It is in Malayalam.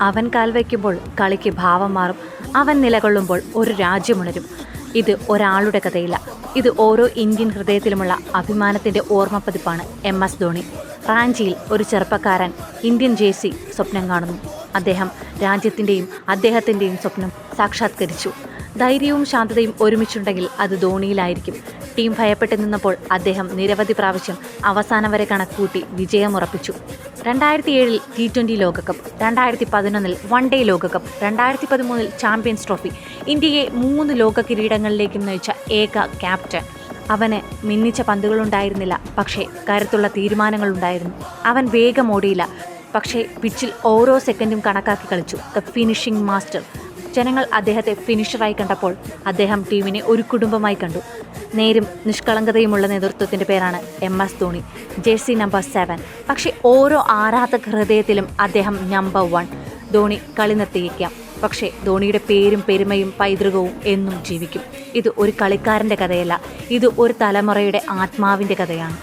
അവൻ കാൽ വയ്ക്കുമ്പോൾ കളിക്ക് ഭാവം മാറും. അവൻ നിലകൊള്ളുമ്പോൾ ഒരു രാജ്യമുണരും. ഇത് ഒരാളുടെ കഥയില്ല. ഇത് ഓരോ ഇന്ത്യൻ ഹൃദയത്തിലുമുള്ള അഭിമാനത്തിൻ്റെ ഓർമ്മപ്പതിപ്പാണ് MS ധോണി. റാഞ്ചിയിൽ ഒരു ചെറുപ്പക്കാരൻ ഇന്ത്യൻ ജേഴ്സി സ്വപ്നം കാണുന്നു. അദ്ദേഹം രാജ്യത്തിൻ്റെയും അദ്ദേഹത്തിൻ്റെയും സ്വപ്നം സാക്ഷാത്കരിച്ചു. ധൈര്യവും ശാന്തതയും ഒരുമിച്ചുണ്ടെങ്കിൽ അത് ധോണിയിലായിരിക്കും. ടീം ഭയപ്പെട്ട് നിന്നപ്പോൾ അദ്ദേഹം നിരവധി പ്രാവശ്യം അവസാനം വരെ കണക്കുകൂട്ടി വിജയമുറപ്പിച്ചു. 2007 T20 ലോകകപ്പ്, 2011 വൺ ഡേ ലോകകപ്പ്, 2013 ചാമ്പ്യൻസ് ട്രോഫി, ഇന്ത്യയെ 3 ലോക കിരീടങ്ങളിലേക്കും നയിച്ച ഏക ക്യാപ്റ്റൻ. അവന് മിന്നിച്ച പന്തുകളുണ്ടായിരുന്നില്ല, പക്ഷേ കരുത്തുള്ള തീരുമാനങ്ങളുണ്ടായിരുന്നു. അവൻ വേഗം ഓടിയില്ല, പക്ഷേ പിച്ചിൽ ഓരോ സെക്കൻഡും കണക്കാക്കി കളിച്ചു. The finishing master. ജനങ്ങൾ അദ്ദേഹത്തെ ഫിനിഷറായി കണ്ടപ്പോൾ അദ്ദേഹം ടീമിനെ ഒരു കുടുംബമായി കണ്ടു. നേരും നിഷ്കളങ്കതയുമുള്ള നേതൃത്വത്തിൻ്റെ പേരാണ് MS ധോണി. Jersey number 7. പക്ഷേ ഓരോ ആരാധക ഹൃദയത്തിലും അദ്ദേഹം നമ്പർ 1. ധോണി കളി നിർത്തിയേക്കാം, പക്ഷേ ധോണിയുടെ പേരും പെരുമയും പൈതൃകവും എന്നും ജീവിക്കും. ഇത് ഒരു കളിക്കാരൻ്റെ കഥയല്ല, ഇത് ഒരു തലമുറയുടെ ആത്മാവിൻ്റെ കഥയാണ്.